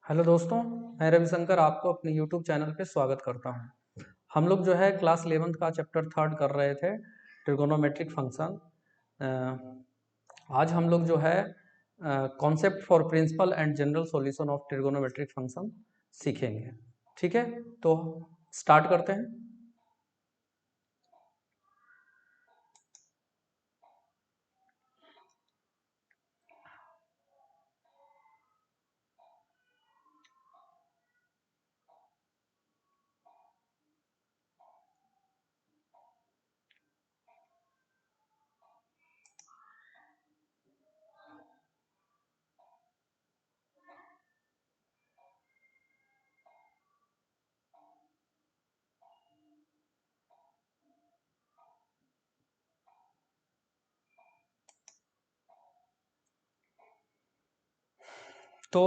Hello दोस्तों, मैं रविशंकर आपको अपने यूट्यूब चैनल पे स्वागत करता हूँ। हम लोग जो है क्लास 11th का चैप्टर 3 कर रहे थे, ट्रिगोनोमेट्रिक फंक्शन। आज हम लोग जो है concept for principal and general solution of trigonometric function सीखेंगे। ठीक है, तो स्टार्ट करते हैं। तो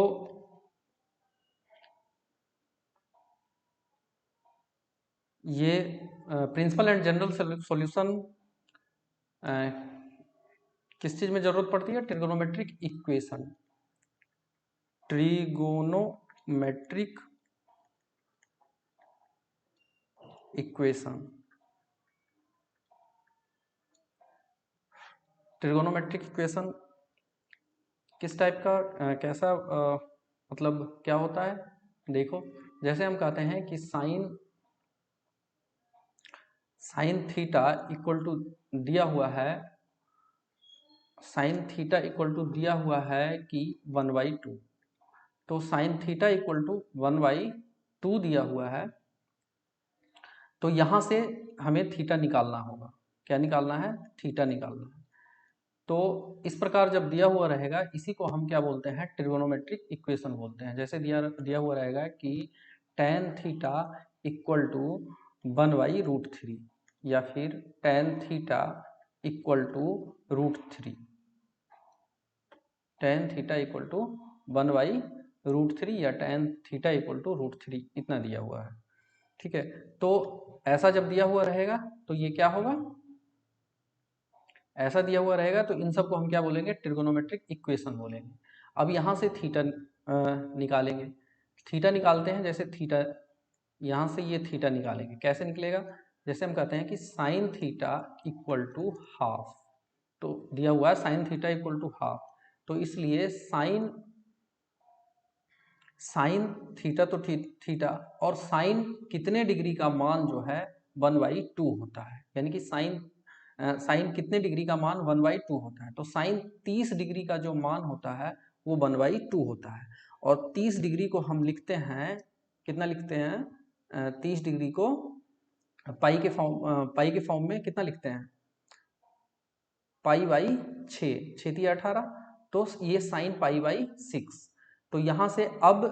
ये प्रिंसिपल एंड जनरल सॉल्यूशन किस चीज में जरूरत पड़ती है? Trigonometric equation. Trigonometric equation. Trigonometric equation किस टाइप का कैसा मतलब क्या होता है? देखो, जैसे हम कहते हैं कि sine sine theta equal to दिया हुआ है, साइन थीटा इक्वल टू दिया हुआ है कि 1/2। तो साइन थीटा इक्वल टू 1/2 दिया हुआ है, तो यहाँ से हमें थीटा निकालना होगा। क्या निकालना है? थीटा निकालना है। तो इस प्रकार जब दिया हुआ रहेगा, इसी को हम क्या बोलते हैं? ट्रिगोनोमेट्रिक इक्वेशन बोलते हैं। जैसे दिया हुआ रहेगा कि tan थीटा इक्वल टू 1/√3, या फिर tan theta equal to √3। tan theta equal to 1/√3 या tan थीटा इक्वल टू √3, इतना दिया हुआ है। ठीक है, तो ऐसा जब दिया हुआ रहेगा तो ये क्या होगा? ऐसा दिया हुआ रहेगा तो इन सब को हम क्या बोलेंगे? ट्रिगोनोमेट्रिक इक्वेशन बोलेंगे। अब यहाँ से थीटा निकालेंगे। थीटा निकालते हैं, जैसे थीटा यहाँ से ये थीटा निकालेंगे। कैसे निकलेगा? जैसे हम कहते हैं कि sine theta equal to half, तो दिया हुआ है sine theta equal to half, तो इसलिए साइन साइन थीटा तो थीटा, और साइन कितने डिग्री का मान जो है 1/2 होता है। यानी कि साइन कितने डिग्री का मान 1/2 होता है, तो साइन 30 डिग्री का जो मान होता है वो 1/2 होता है। और 30 डिग्री को हम लिखते हैं, कितना लिखते हैं? 30 डिग्री को पाई के फॉर्म में कितना लिखते हैं? पाई/6, 6×18, तो ये साइन पाई/6। तो यहाँ से अब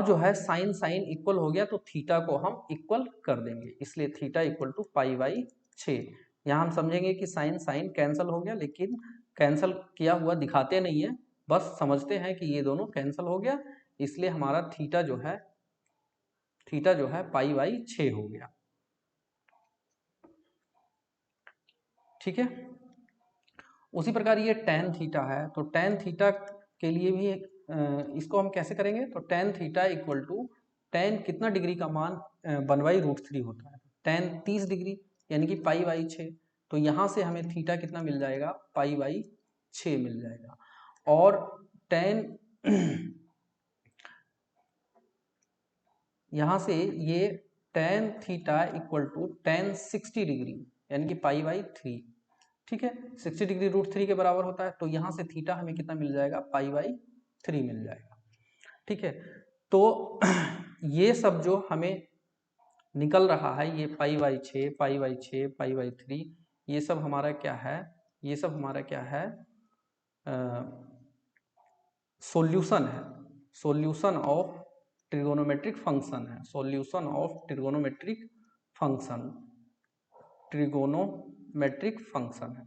जो है साइन साइन इक्वल हो गया, तो थीटा को हम इक्वल कर देंगे, इसलिए थीटा इक्वल टू पाई/6। यहाँ हम समझेंगे कि साइन साइन कैंसल हो गया, लेकिन कैंसल किया हुआ दिखाते नहीं है, बस समझते हैं कि ये दोनों कैंसल हो गया, इसलिए हमारा थीटा जो है पाई/6 हो गया। ठीक है, उसी प्रकार ये tan थीटा है, तो tan थीटा के लिए भी इसको हम कैसे करेंगे? तो tan theta equal to tan कितना डिग्री का मान 1/√3 होता है, tan 30 डिग्री, यानी कि पाई/6। तो यहाँ से हमें थीटा कितना मिल जाएगा? पाई/6 मिल जाएगा। और tan यहाँ से ये tan theta equal to tan 60 degree, यानी कि पाई/3। ठीक है, 60 डिग्री √3 के बराबर होता है, तो यहाँ से थीटा हमें कितना मिल जाएगा? पाई/3 मिल जाएगा। ठीक है, तो ये सब जो हमें निकल रहा है, ये पाई/6 पाई/6 पाई/3, ये सब हमारा क्या है? ये सब हमारा क्या है? सॉल्यूशन है, सॉल्यूशन ऑफ ट्रिगोनोमेट्रिक फंक्शन है, solution of trigonometric function, trigonometric function है।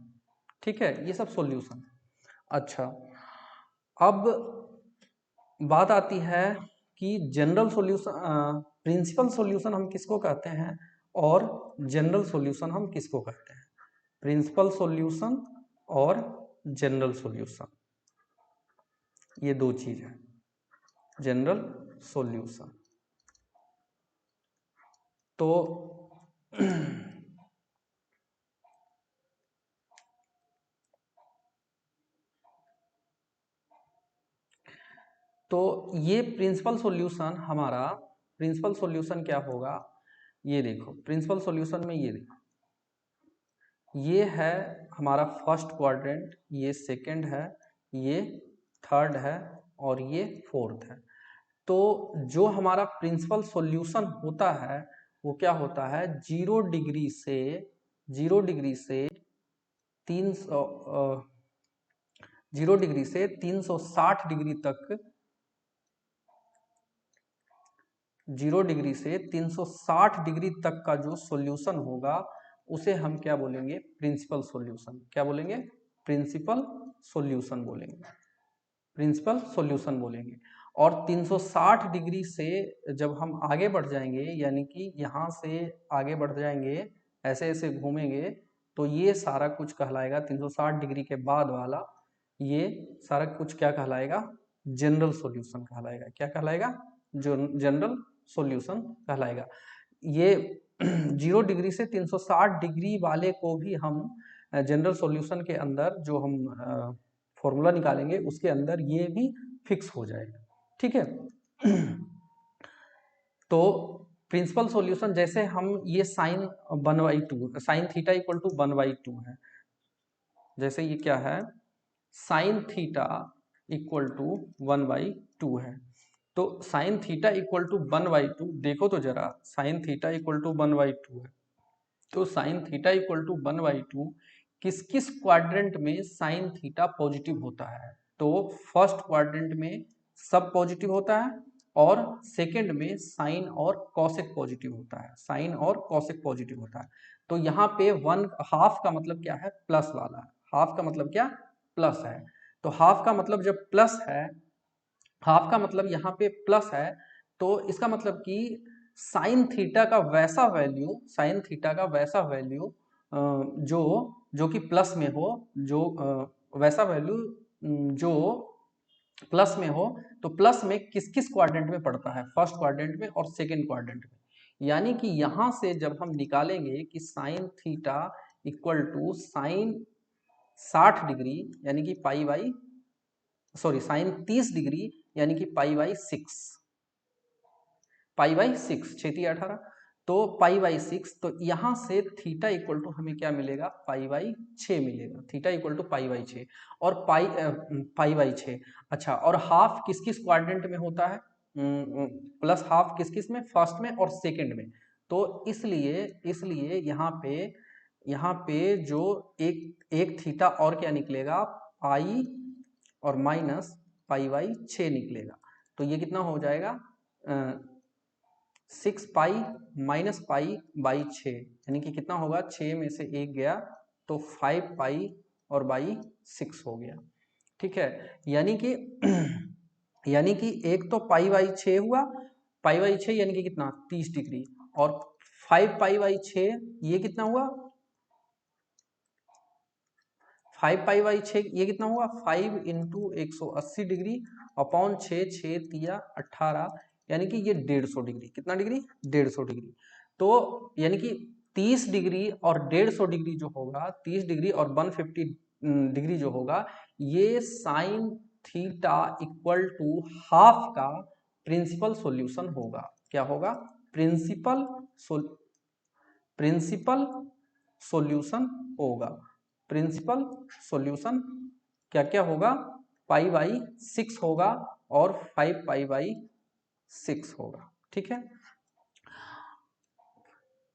ठीक है, ये सब सॉल्यूशन है। अच्छा, अब बात आती है कि जनरल सॉल्यूशन, प्रिंसिपल सॉल्यूशन हम किसको कहते हैं और जनरल सॉल्यूशन हम किसको कहते हैं? प्रिंसिपल सॉल्यूशन और जनरल सॉल्यूशन, ये दो चीज है। General solution. तो तो ये प्रिंसिपल सॉल्यूशन हमारा, प्रिंसिपल सॉल्यूशन क्या होगा, ये देखो प्रिंसिपल सॉल्यूशन में ये देखो, ये है हमारा फर्स्ट क्वाड्रेंट, ये सेकंड है, ये थर्ड है और ये फोर्थ है। तो जो हमारा प्रिंसिपल सॉल्यूशन होता है वो क्या होता है, 0 डिग्री से 300 0 डिग्री से 360 डिग्री तक, 0 डिग्री से 360 डिग्री तक का जो सॉल्यूशन होगा उसे हम क्या बोलेंगे, प्रिंसिपल सॉल्यूशन। क्या बोलेंगे, प्रिंसिपल सॉल्यूशन बोलेंगे, प्रिंसिपल सॉल्यूशन बोलेंगे। और 360 डिग्री से जब हम आगे बढ़ जाएंगे, यानी कि यहाँ से आगे बढ़ जाएंगे, ऐसे ऐसे घूमेंगे, तो ये सारा कुछ कहलाएगा 360 डिग्री के बाद वाला, ये सारा कुछ क्या कहलाएगा, जनरल सॉल्यूशन कहलाएगा। क्या कहलाएगा, जो जनरल सॉल्यूशन कहलाएगा। ये 0 डिग्री से 360 डिग्री वाले को भी हम जनरल सॉल्यूशन के अंदर जो हम फॉर्मूला निकालेंगे उसके अंदर ये भी फिक्स हो जाएगा। ठीक है। तो प्रिंसिपल सॉल्यूशन, जैसे हम ये sine 1/2, sine theta equal to 1/2 है, जैसे ये क्या है, साइन थीटा इक्वल टू 1/2 है। तो साइन थीटा इक्वल टू 1/2, देखो तो जरा, साइन थीटा इक्वल टू 1/2 है, तो साइन थीटा इक्वल टू 1/2 किस किस क्वाड्रेंट में साइन थीटा पॉजिटिव होता है, तो फर्स्ट क्वाड्रेंट में सब पॉजिटिव होता है और सेकंड में साइन और कॉसेक पॉजिटिव होता है, साइन और कॉसेक पॉजिटिव होता है। तो यहाँ पे 1/2 का मतलब क्या है, प्लस वाला है, हाफ का मतलब क्या, प्लस है। तो हाफ का मतलब जब प्लस है, हाफ का मतलब यहाँ पे प्लस है, तो इसका मतलब कि साइन थीटा का वैसा वैल्यू, साइन थीटा का वैसा वैल्यू जो जो कि प्लस में हो, जो वैसा वैल्यू जो प्लस में हो, तो प्लस में किस किस क्वाड्रेंट में पड़ता है, फर्स्ट क्वाड्रेंट में और सेकंड क्वाड्रेंट में। यानी कि यहां से जब हम निकालेंगे कि sine theta equal to sine 60 degree यानी कि pi by, sorry sine 30 degree यानी कि पाई/6, पाई/6, 6×3 = 18, तो पाई/6, तो यहां से थीटा इक्वल टू हमें क्या मिलेगा, पाई/6 मिलेगा, थीटा इक्वल टू पाई/6 और पाई/6। अच्छा, और हाफ किस किस क्वाड्रेंट में होता है, प्लस हाफ किस किस में, फर्स्ट में और सेकंड में। तो इसलिए इसलिए यहाँ पे जो एक एक थीटा और क्या निकलेगा, पाई और माइनस पाई/6 निकलेगा। तो ये कितना हो जाएगा, 6 पाई माइनस पाई/6, यानी कि कितना होगा, 6 में से 1 गया तो 5 पाई और /6 हो गया। ठीक है, यानी कि यानी कि एक तो पाई/6 हुआ, पाई/6 यानी कि कितना, 30 डिग्री, और 5 पाई/6 ये कितना हुआ, 5 पाई/6 ये कितना हुआ, 5 इंटू 180 डिग्री अपॉन 6, 6×3 = 18, यानी कि ये 150 डिग्री, कितना डिग्री, 150 डिग्री। तो यानी कि 30 डिग्री और 150 डिग्री जो होगा, 30 डिग्री और 150 डिग्री जो होगा, ये sine theta equal to half का प्रिंसिपल सॉल्यूशन होगा। क्या होगा, प्रिंसिपल प्रिंसिपल सॉल्यूशन होगा। प्रिंसिपल सॉल्यूशन क्या क्या होगा, पाई/6 होगा और 5 पाई/6 होगा। ठीक है,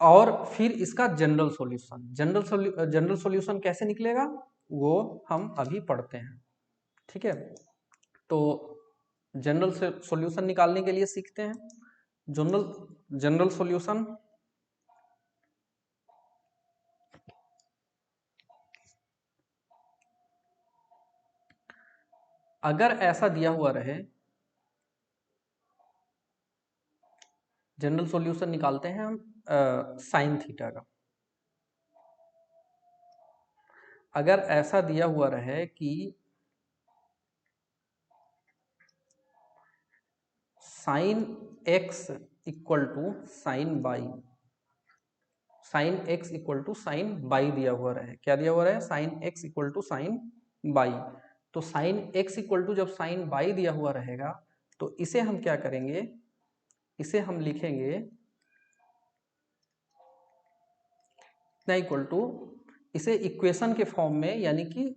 और फिर इसका जनरल सॉल्यूशन, जनरल सॉल्यूशन कैसे निकलेगा वो हम अभी पढ़ते हैं। ठीक है, तो जनरल सॉल्यूशन निकालने के लिए सीखते हैं। जनरल सॉल्यूशन, अगर ऐसा दिया हुआ रहे, जनरल सॉल्यूशन निकालते हैं हम साइन थीटा का। अगर ऐसा दिया हुआ रहे कि sine x equal to sine y, sine x equal to sine y दिया हुआ रहे। क्या दिया हुआ रहे? Sine x equal to sine y. तो साइन एक्स इक्वल टू जब साइन बाई दिया हुआ रहेगा तो इसे हम क्या करेंगे, इसे हम लिखेंगे इतना इक्वल टू, इसे इक्वेशन के फॉर्म में यानी कि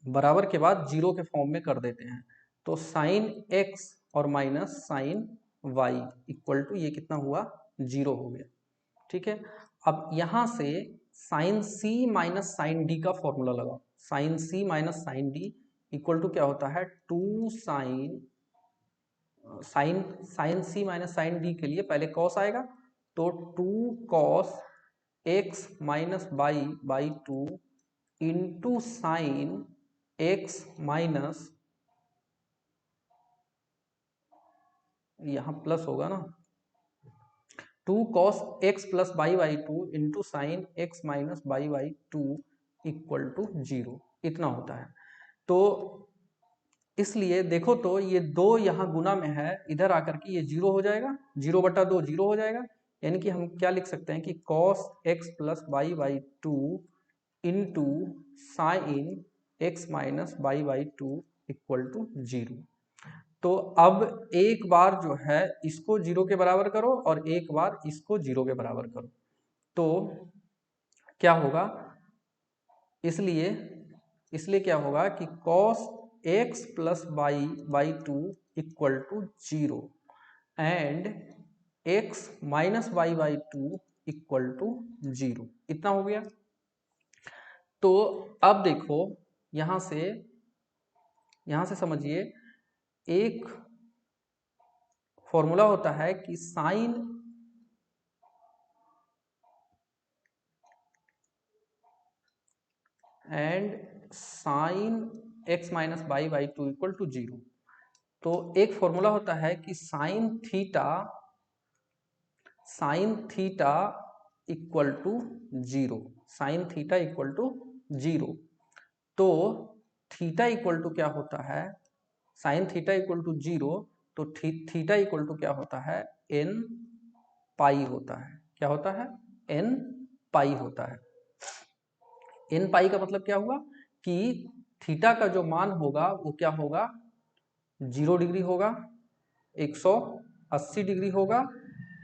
बराबर के बाद जीरो के फॉर्म में कर देते हैं। तो साइन एक्स और minus sine y equal to ये कितना हुआ? जीरो हो गया। ठीक है, अब यहां से sine c minus sine d का फॉर्मूला लगाओ। Sine c minus sine d equal to क्या होता है? Two sine sine sine c minus sine d के लिए पहले कॉस आएगा, तो two cos x minus y by two into sine x minus, यहां प्लस होगा ना, two cos x plus y by two into sine x minus y by two equal to zero, इतना होता है। तो इसलिए देखो तो ये दो यहाँ गुना में है, इधर आकर के ये जीरो हो जाएगा, जीरो बटा दो जीरो हो जाएगा। यानी कि हम क्या लिख सकते हैं कि cos x plus y by two into sine x minus y by two equal to zero. तो अब एक बार जो है इसको जीरो के बराबर करो और एक बार इसको जीरो के बराबर करो, तो क्या होगा? इसलिए इसलिए क्या होगा कि cos x plus y by two equal to zero and x minus y by two equal to zero, इतना हो गया। तो अब देखो यहां से समझिए, एक फॉर्मूला होता है कि sine and sine x minus y by two equal to zero. तो एक फॉर्मूला होता है कि sine theta equal to zero, sine theta equal to zero. तो थीटा इक्वल टू क्या होता है? Sine theta equal to zero, तो थीटा इक्वल टू क्या होता है? एन पाई होता है। क्या होता है? एन पाई होता है। एन पाई का मतलब क्या हुआ कि थीटा का जो मान होगा वो क्या होगा? 0 डिग्री होगा, 180 डिग्री होगा,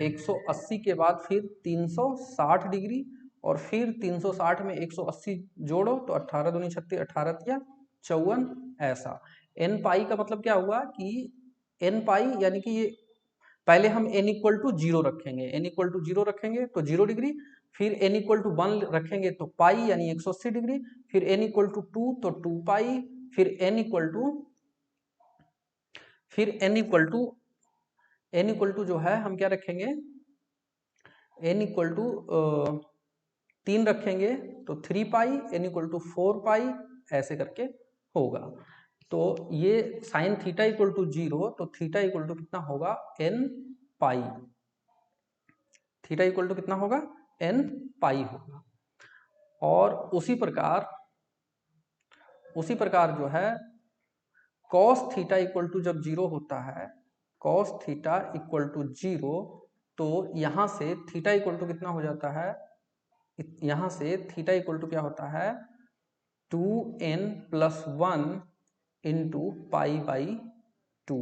180 के बाद फिर 360 डिग्री, और फिर 360 में 180 जोड़ो तो 18 दूनी 36, 18 या 54, ऐसा। एन पाई का मतलब क्या हुआ कि एन पाई यानी कि ये पहले हम n इक्वल टू जीरो रखेंगे, n इक्वल टू जीरो रखेंगे तो 0 डिग्री, फिर n इक्वल टू 1 रखेंगे तो पाई यानी 180 डिग्री, फिर n इक्वल टू 2 तो 2 पाई, फिर n इक्वल टू जो है हम क्या रखेंगे? n इक्वल टू 3 रखेंगे तो 3 pi, n equal to 4 pi, ऐसे करके होगा। तो ये sine theta equal to zero, तो थीटा इक्वल टू कितना होगा? n pi. Theta equal to कितना होगा? n पाई होगा। और उसी प्रकार जो है cos थीटा इक्वल टू जब जीरो होता है, cos theta equal to zero, तो यहां से थीटा इक्वल टू कितना हो जाता है? यहां से थीटा इक्वल टू क्या होता है? 2n plus 1 into pi by two,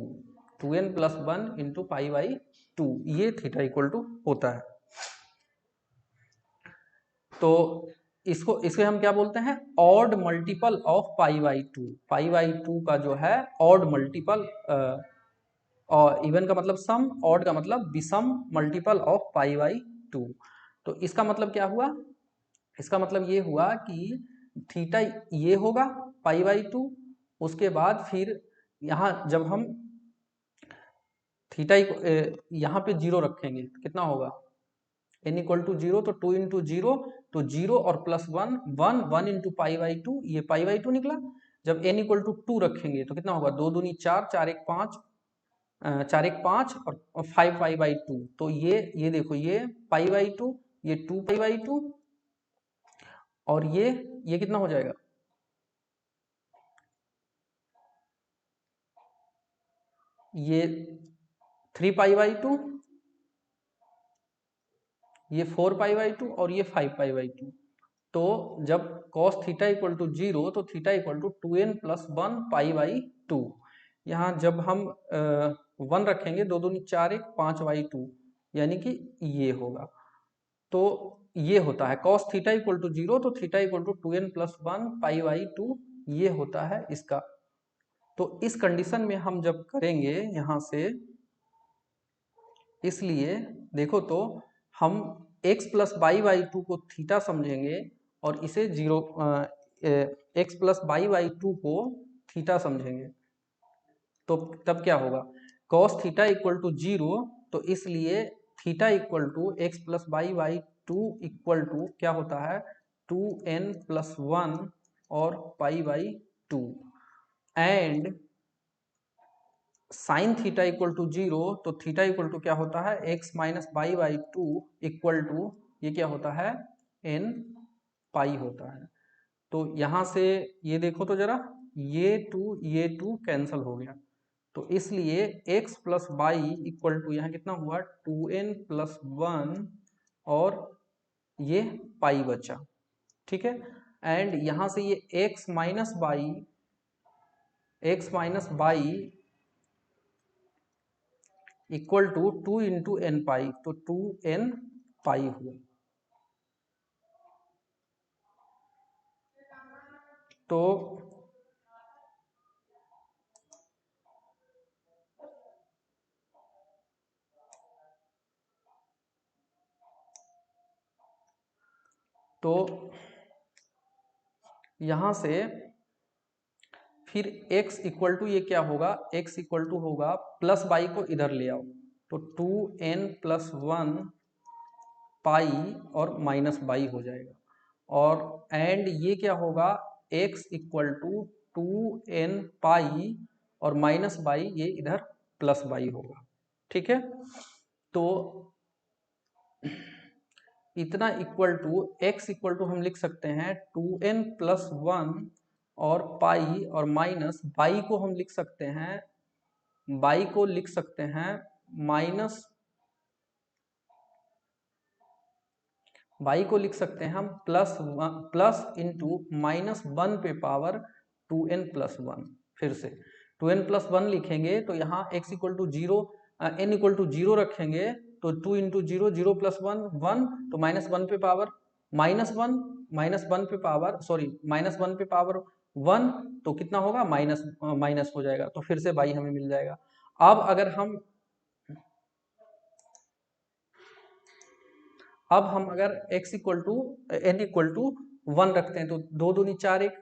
2n plus 1 into pi by two, ये थीटा इक्वल टू होता है। तो इसे हम क्या बोलते हैं? Odd multiple of pi by two. Pi by two का जो है ऑड मल्टीपल, और इवन का मतलब सम, ऑड का मतलब विषम multiple of pi by two. तो इसका मतलब क्या हुआ? इसका मतलब ये हुआ कि थीटा ये होगा पाई बाई टू, उसके बाद फिर यहाँ जब हम थीटा यहाँ पे जीरो रखेंगे तो कितना होगा? n इक्वल टू जीरो, तो 2 इंटू जीरो, तो जीरो और plus 1, 1 into pi by two, ये पाई बाई टू निकला। जब n इक्वल टू 2 रखेंगे तो कितना होगा? 2 दूनी 4, 4 एक 5, 4 एक 5 और 5 पाई बाई टू, तो ये देखो ये पाई बाई टू, ये 2 पाई बाई टू, और ये कितना हो जाएगा? ये 3π/2, ये 4π/2 और ये 5π/2। तो जब cos थीटा इक्वल टू 0 तो theta equal to 2n plus 1 π/2। यहाँ जब हम 1 रखेंगे, 2 दूनी 4 1 5/2, यानी कि ये होगा। तो ये होता है cos थीटा इक्वल टू 0, तो theta equal to 2n plus 1 π/2, ये होता है इसका। तो इस कंडीशन में हम जब करेंगे यहाँ से, इसलिए देखो तो हम x प्लस y/2 को थीटा समझेंगे और इसे x प्लस y/2 को थीटा समझेंगे। तो तब क्या होगा, cos थीटा इक्वल टू 0, तो इसलिए theta equal to x plus y/2 equal to क्या होता है 2n प्लस 1 और π/2। And sine theta equal to 0, तो थीटा इक्वल टू क्या होता है x minus y/2 equal to ये क्या होता है n पाई होता है। तो यहाँ से ये देखो तो जरा, ये 2 कैंसल हो गया, तो इसलिए x plus y equal to यहाँ कितना हुआ 2n प्लस 1 और ये पाई बचा, ठीक है। एंड यहाँ से ये x minus y equal to 2 into n pi, तो 2n पाई हुआ। तो यहां से फिर x इक्वल टू ये क्या होगा, x इक्वल टू होगा प्लस बाई को इधर ले आओ, तो 2n प्लस 1 पाई और माइनस बाई हो जाएगा। और एंड ये क्या होगा x equal to 2n pi और माइनस बाई, ये इधर प्लस बाई होगा, ठीक है। तो इतना equal to x equal to हम लिख सकते हैं 2n प्लस 1 और पाई और माइनस बाई को हम लिख सकते हैं, बाई को लिख सकते हैं माइनस, बाई को लिख सकते हैं हम प्लस इंटू माइनस 1 पे पावर 2n प्लस 1। फिर से 2n प्लस 1 लिखेंगे तो यहाँ x equal to 0, n equal to 0 रखेंगे, तो 2 इंटू 0 0 प्लस 1 1, तो माइनस 1 पे पावर माइनस 1 पे पावर माइनस 1 पे पावर 1, तो कितना होगा माइनस हो जाएगा, तो फिर से बाई हमें मिल जाएगा। अब अगर x equal to n equal to 1 रखते हैं, तो 2 दूनी 4 1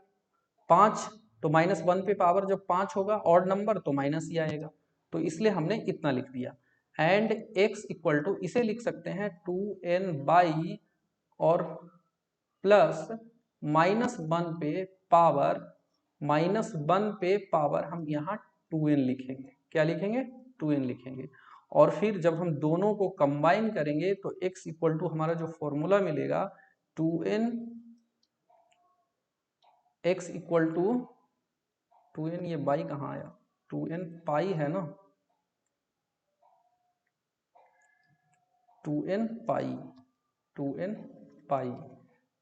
5, तो माइनस 1 पे पावर जब 5 होगा ऑड नंबर, तो माइनस ही आएगा, तो इसलिए हमने इतना लिख दिया। एंड x इक्वल टू इसे लिख सकते हैं 2n बाई और प्लस माइनस 1 पे पावर हम यहाँ 2n लिखेंगे। क्या लिखेंगे 2n लिखेंगे। और फिर जब हम दोनों को कंबाइन करेंगे तो x इक्वल टू हमारा जो फॉर्मूला मिलेगा 2n, x equal to 2n, ये बाई कहाँ आया 2n पाई है ना, 2n पाई।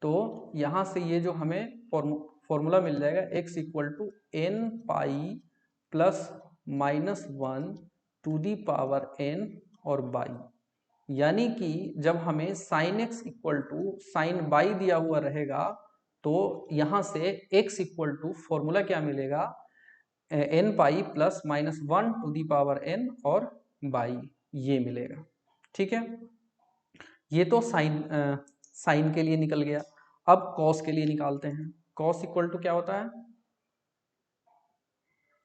तो यहाँ से ये जो हमें फॉर्मूला मिल जाएगा x equal to n pi plus minus 1 to the power n और बाई, यानी कि जब हमें sine x equal to sine y दिया हुआ रहेगा, तो यहाँ से x इक्वल टू फॉर्मूला क्या मिलेगा n pi plus minus 1 to the power n और बाई, ये मिलेगा, ठीक है। ये तो साइन के लिए निकल गया। अब कॉस के लिए निकालते हैं। कॉस इक्वल टू क्या होता है,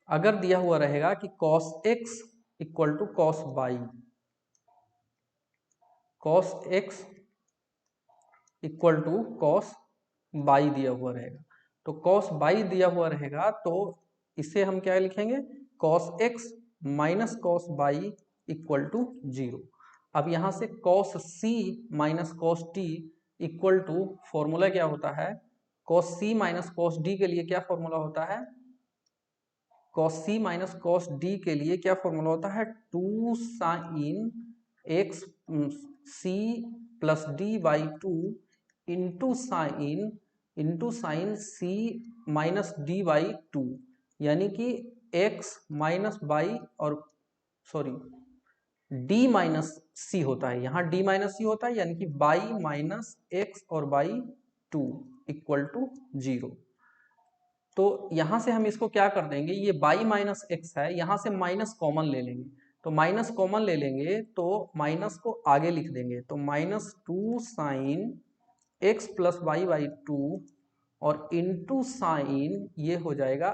अगर दिया हुआ रहेगा कि cos x equal to cos y, cos x equal to cos y दिया हुआ रहेगा, तो कॉस बाई दिया हुआ रहेगा, तो इसे हम क्या लिखेंगे cos x minus cos y equal to 0। अब यहाँ से cos c minus cos t equal to formula क्या होता है, cos c minus cos d के लिए क्या फॉर्मूला होता है cos c minus cos d के लिए क्या फॉर्मूला होता है, 2 sine x c plus d by 2 into sine c minus d by 2, यानी कि x माइनस बाई और सॉरी d माइनस सी होता है, यहाँ d माइनस सी होता है, यानी कि बाई माइनस एक्स और बाई 2 इक्वल टू 0। तो यहां से हम इसको क्या कर देंगे, ये बाई माइनस एक्स है, यहां से माइनस कॉमन ले लेंगे, तो माइनस कॉमन ले लेंगे तो माइनस को आगे लिख देंगे, तो minus 2 sine x plus y by 2 और इंटू साइन ये हो जाएगा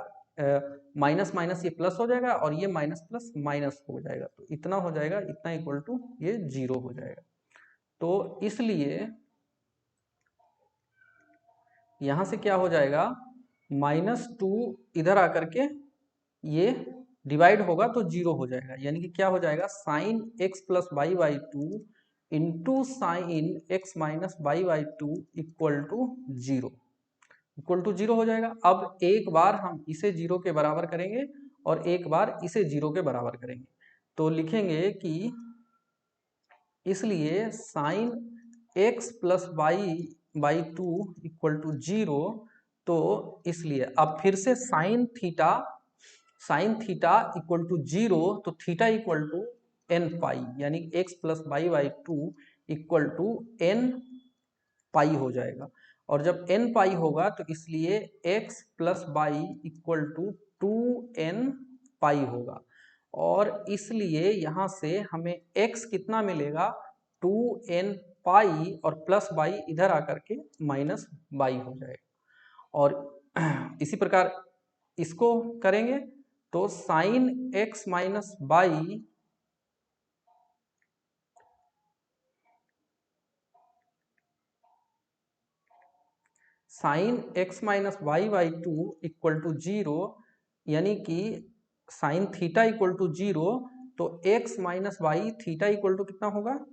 माइनस माइनस ये प्लस हो जाएगा और ये माइनस प्लस माइनस हो जाएगा, तो इतना हो जाएगा, इतना इक्वल टू ये 0 हो जाएगा। तो इसलिए यहां से क्या हो जाएगा, -2 इधर आकर के ये डिवाइड होगा तो 0 हो जाएगा, यानी कि क्या हो जाएगा, sine x plus y by 2 into sine x minus y by 2 equal to 0 हो जाएगा। अब एक बार हम इसे 0 के बराबर करेंगे और एक बार इसे 0 के बराबर करेंगे, तो लिखेंगे कि इसलिए sine x plus y by 2 equal to 0, तो इसलिए अब फिर से साइन थीटा इक्वल टू 0, तो theta equal to n pi, यानी x plus y by 2 equal to n pi हो जाएगा। और जब एन पाई होगा तो इसलिए x plus y equal to 2n pi होगा, और इसलिए यहां से हमें x कितना मिलेगा, 2n पाई और प्लस बाई इधर आकर के माइनस बाई हो जाएगा। और इसी प्रकार इसको करेंगे तो साइन x minus y sine x minus y by 2 equal to 0, यानी कि साइन थीटा इक्वल टू 0, तो x minus y theta equal to कितना होगा,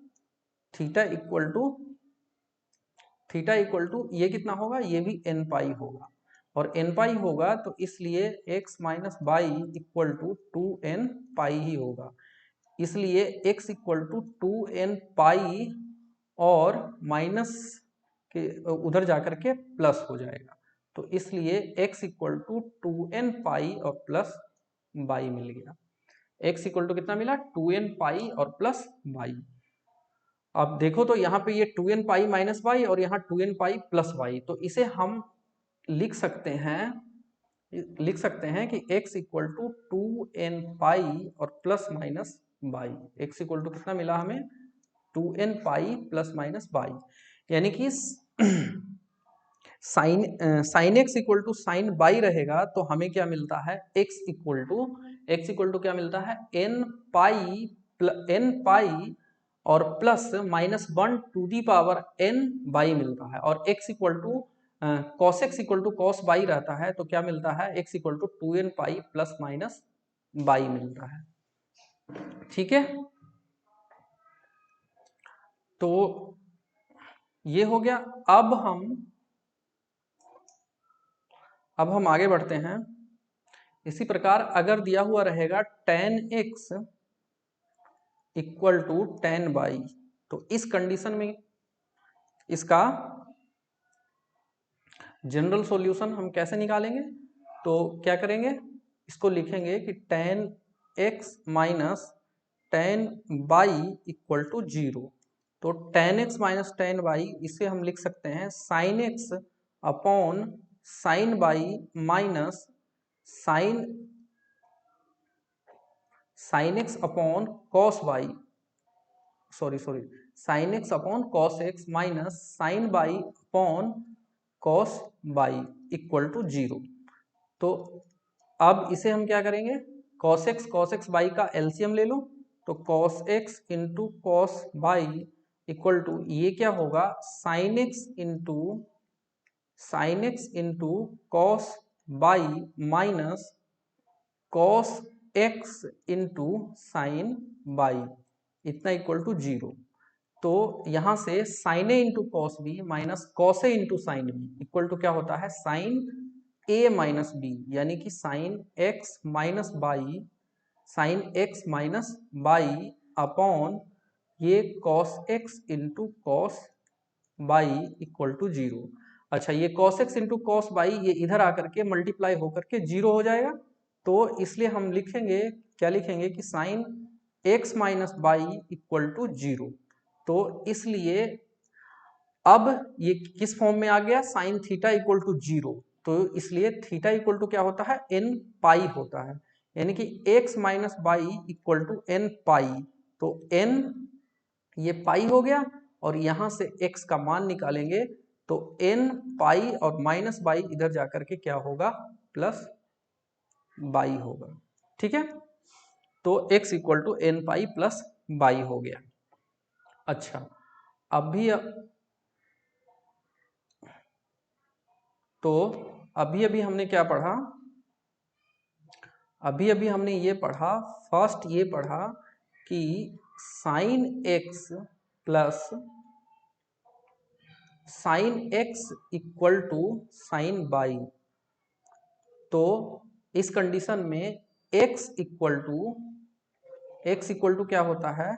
थीटा इक्वल टू ये कितना होगा, ये भी n पाई होगा, और n पाई होगा तो इसलिए x minus y equal to 2n pi ही होगा, इसलिए x equal to 2n pi और माइनस के उधर जाकर के प्लस हो जाएगा, तो इसलिए x equal to 2n pi और प्लस बाई मिल गया। x इक्वल टू कितना मिला, 2n पाई और प्लस बाई। अब देखो तो यहाँ पे ये 2n पाई माइनस बाई और यहाँ 2n पाई प्लस बाई, तो इसे हम लिख सकते हैं कि x equal to 2n pi और plus minus y, x equal to कितना मिला हमें, 2n pi plus minus y, यानी कि sine x equal to sine y रहेगा तो हमें क्या मिलता है, x इक्वल टू क्या मिलता है, n पाई और plus -1 to the power n y मिलता है, और x equal to cos x equal to cos y रहता है, तो क्या मिलता है, x equal to 2n pi plus minus y मिलता है। ठीक है, तो ये हो गया। अब हम आगे बढ़ते हैं। इसी प्रकार अगर दिया हुआ रहेगा tan x equal to tan y, तो इस कंडीशन में इसका जनरल सॉल्यूशन हम कैसे निकालेंगे, तो क्या करेंगे, इसको लिखेंगे कि tan x minus tan y equal to 0, तो tan x minus tan y इसे हम लिख सकते हैं sin x upon sine y minus sine x upon cos y, sine x upon cos x minus sine y upon cos y equal to 0। तो अब इसे हम क्या करेंगे, कॉस एक्स बाई का एलसीएम ले लो, तो cos x into cos y equal to ये क्या होगा, sign x into cos y minus cos x into sine y, इतना इक्वल टू 0। तो यहां से sine A into cos B minus cos A into sine B equal to क्या होता है, साइन ए माइनस बी, यानी कि sine x minus y upon ये cos x into cos y equal to 0। अच्छा, ये cos x into cos y ये इधर आकर के मल्टीप्लाई होकर के 0 हो जाएगा, तो इसलिए हम लिखेंगे, क्या लिखेंगे कि sine x minus y equal to 0। तो इसलिए अब ये किस फॉर्म में आ गया, साइन थीटा इक्वल टू 0, तो इसलिए थीटा इक्वल टू क्या होता है, n पाई होता है, यानी कि x minus y equal to n pi. तो n ये पाई हो गया, और यहां से x का मान निकालेंगे तो n पाई और माइनस बाई इधर जाकर के क्या होगा, प्लस बाई होगा। ठीक है, तो x equal to n pi plus y हो गया। अच्छा, अभी हमने क्या पढ़ा, अभी हमने ये पढ़ा, फर्स्ट ये पढ़ा कि sine x plus sine x equal to sine y. तो इस कंडीशन में x इक्वल टू क्या होता है,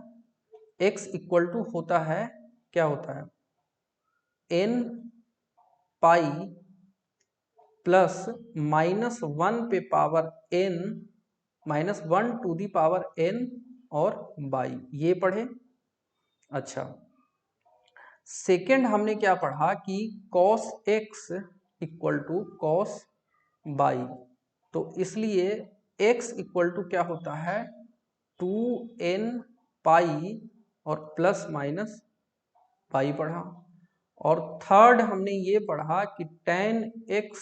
x इक्वल टू होता है, क्या होता है, n पाई प्लस -1 पे power n, -1 to the power n और बाई, ये पढ़े। अच्छा, सेकेंड हमने क्या पढ़ा कि cos x equal to cos y. तो इसलिए x इक्वल टू क्या होता है, 2n पाई और प्लस माइनस पाई पढ़ा। और थर्ड हमने ये पढ़ा कि tan x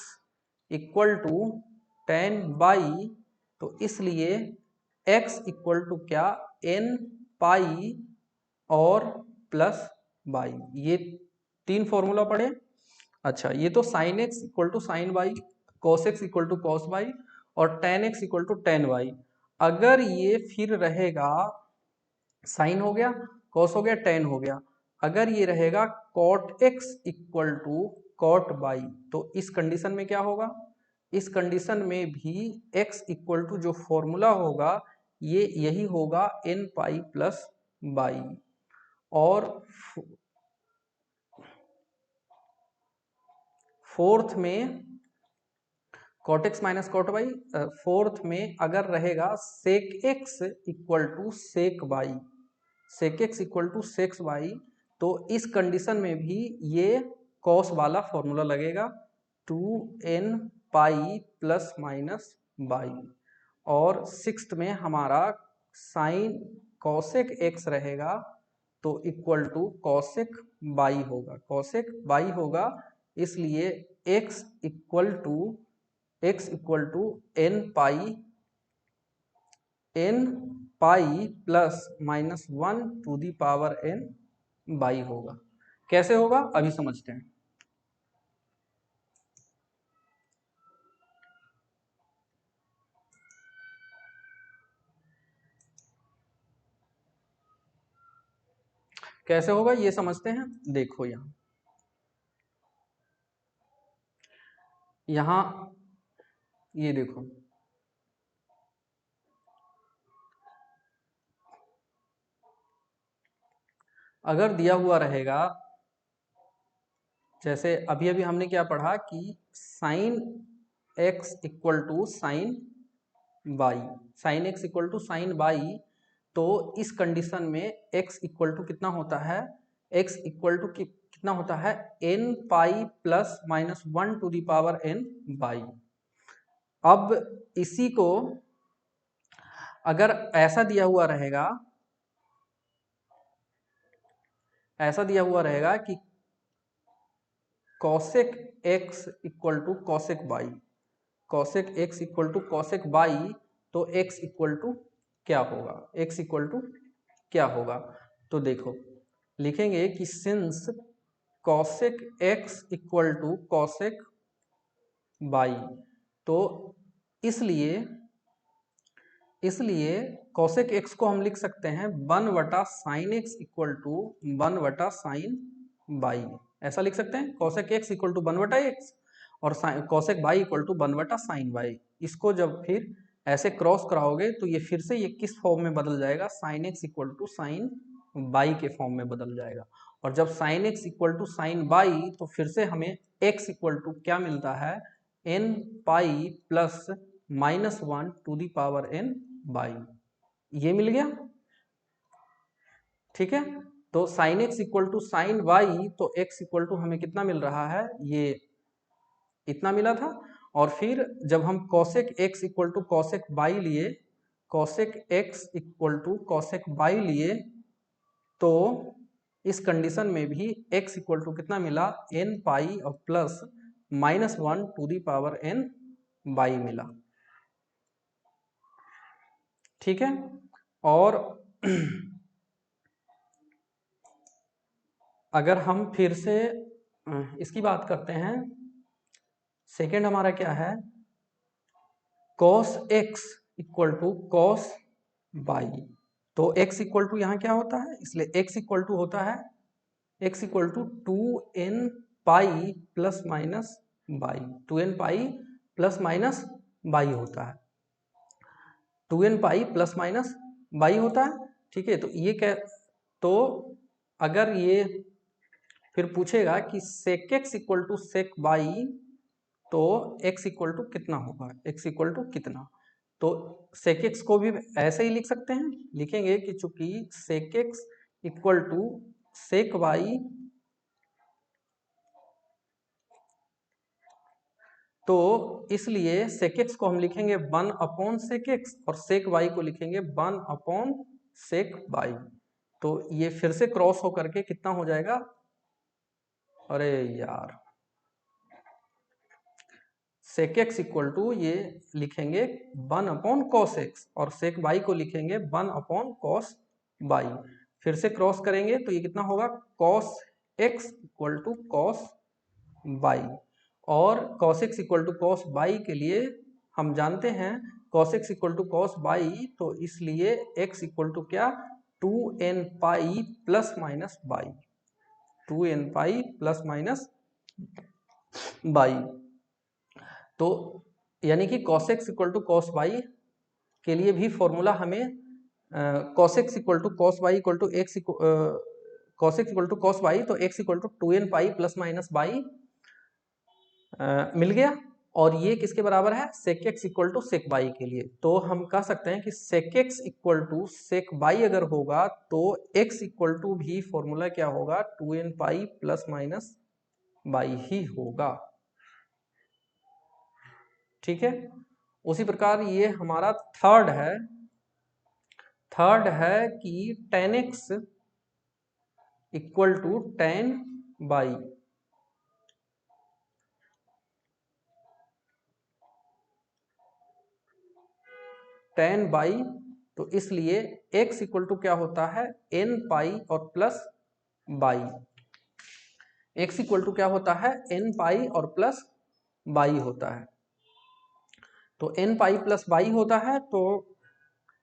equal to tan y, तो इसलिए x इक्वल टू क्या, n पाई और प्लस बाई, ये 3 फॉर्मूला पढ़े। अच्छा, ये तो sine x equal to sine y, cos x equal to cos y और tan x equal to tan y. अगर ये फिर रहेगा, साइन हो गया, कॉस हो गया, टेन हो गया, अगर ये रहेगा cot x equal to cot y, तो इस कंडीशन में क्या होगा, इस कंडीशन में भी x इक्वल टू जो फॉर्मूला होगा ये यही होगा n पाई प्लस बाई। और फोर्थ में cot x minus cot y, fourth में अगर रहेगा sec x equal to sec y, sec x equal to sec y, तो इस कंडीशन में भी ये कॉस वाला फॉर्मूला लगेगा, 2n pi plus minus y. और सिक्स्थ में हमारा साइन कॉसेक एक्स रहेगा, तो इक्वल टू कॉसेक बाई होगा, कॉसेक बाई होगा, इसलिए x equal to n pi plus -1 to the power n y होगा। कैसे होगा अभी समझते हैं। कैसे होगा ये समझते हैं। देखो यहां ये देखो, अगर दिया हुआ रहेगा, जैसे अभी हमने क्या पढ़ा कि sine x equal to sine y, sine x equal to sine y, तो इस कंडीशन में x इक्वल टू कितना होता है, x इक्वल टू कितना होता है, n pi plus -1 to the power n y. अब इसी को अगर ऐसा दिया हुआ रहेगा, ऐसा दिया हुआ रहेगा कि cosec x equal to cosec y, cosec x equal to cosec y, तो x इक्वल टू क्या होगा, x इक्वल टू क्या होगा, तो देखो लिखेंगे कि since cosec x equal to cosec y, तो इसलिए कॉसेक x को हम लिख सकते हैं 1 sine x equal to 1 sine y, ऐसा लिख सकते हैं, cosec x equal to 1 x, और cosec y equal to 1/sin y। इसको जब फिर ऐसे क्रॉस कराओगे तो ये फिर से ये किस फॉर्म में बदल जाएगा, sin x equal to sine y के फॉर्म में बदल जाएगा। और जब sin x equal to sine y तो फिर से हमें x इक्वल टू क्या मिलता है, n pi plus -1 to the power n y, ये मिल गया। ठीक है, तो sin x equal to sine y, तो x इक्वल टू हमें कितना मिल रहा है, ये इतना मिला था। और फिर जब हम cosec x equal to cosec y लिए, cosec x equal to cosec y लिए, तो इस कंडीशन में भी x इक्वल टू कितना मिला, n पाई और plus -1 to the power n y मिला। ठीक है, और अगर हम फिर से इसकी बात करते हैं, सेकेंड हमारा क्या है, cos x equal to cos y. तो x इक्वल टू यहाँ क्या होता है, इसलिए x इक्वल टू होता है x equal to 2n pi plus minus y, 2n pi plus minus y होता है, 2n pi plus minus y होता है। ठीक है, तो ये क्या, तो अगर ये फिर पूछेगा कि sec x equal to sec y, तो x इक्वल टू कितना होगा, x इक्वल टू कितना, तो sec x को भी ऐसे ही लिख सकते हैं, लिखेंगे कि चूंकि sec x equal to sec y, तो इसलिए sec x को हम लिखेंगे 1 अपॉन sec x और sec y को लिखेंगे 1 अपॉन sec y। तो ये फिर से क्रॉस होकर के कितना हो जाएगा, अरे यार, sec x इक्वल टू ये लिखेंगे 1 अपॉन cos x और sec y को लिखेंगे 1 अपॉन cos y। फिर से क्रॉस करेंगे तो ये कितना होगा, cos x equal to cos y, और cos x equal to cos y के लिए हम जानते हैं cos x equal to cos y, तो इसलिए x इक्वल टू क्या, 2n pi plus minus y, 2n pi plus minus y. तो यानी कि cos x equal to cos y के लिए भी फॉर्मूला हमें cos x equal to cos y equal to x cos x equal to cos y, तो x equal to 2n pi plus minus y मिल गया। और ये किसके बराबर है, sec x equal to sec y के लिए। तो हम कह सकते हैं कि sec x equal to sec y अगर होगा तो x इक्वल टू भी फॉर्मूला क्या होगा, 2n pi plus minus y ही होगा। ठीक है, उसी प्रकार ये हमारा थर्ड है कि tan x equal to tan y, tan y, तो इसलिए x इक्वल टू क्या होता है, n पाई और plus y, x equal to क्या होता है, n पाई और प्लस बाई होता है। तो n पाई प्लस बाई होता है, तो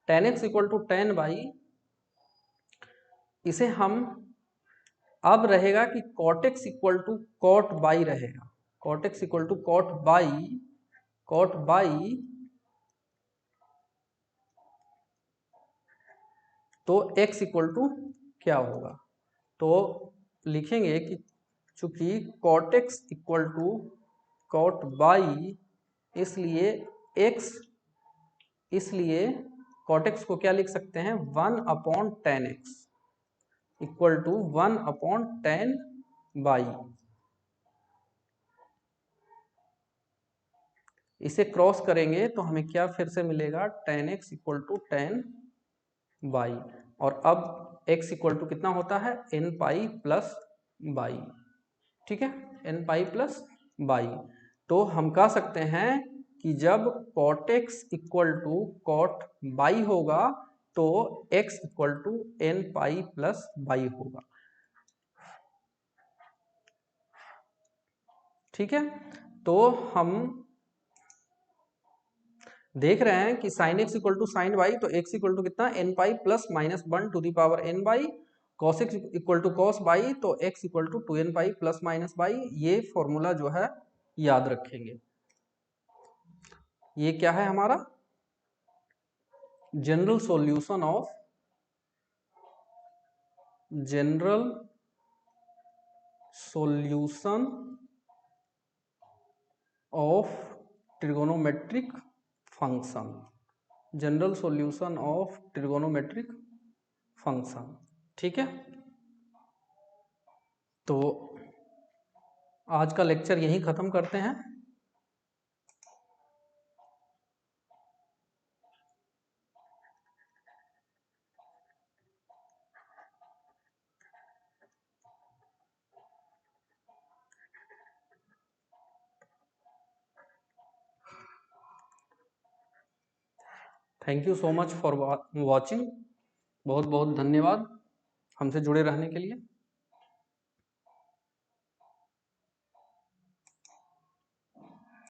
tan x equal to tan y, इसे हम अब रहेगा कि cot x equal to cot y रहेगा, cot x equal to cot y, तो x इक्वल टू क्या होगा, तो लिखेंगे कि चूंकि cot x equal to cot y, इसलिए cot x को क्या लिख सकते हैं, 1 upon tan x equal to 1 upon tan y. इसे क्रॉस करेंगे तो हमें क्या फिर से मिलेगा, tan x equal to tan y, और अब x इक्वल टू कितना होता है, n पाई प्लस बाई। ठीक है, n पाई प्लस बाई। तो हम कह सकते हैं कि जब cot x equal to cot y होगा तो x equal to n pi plus y होगा। ठीक है, तो हम देख रहे हैं कि sin x equal to sine y, तो x इक्वल टू कितना, n pi plus minus 1 to the power n y, cos x equal to cos y, तो x equal to 2n pi plus minus y. ये formula जो है याद रखेंगे। ये क्या है हमारा general solution of trigonometric function, general solution of trigonometric function. ठीक है, तो आज का लेक्चर यहीं ख़त्म करते हैं। Thank you so much for watching. बहुत बहुत धन्यवाद हमसे जुड़े रहने के लिए।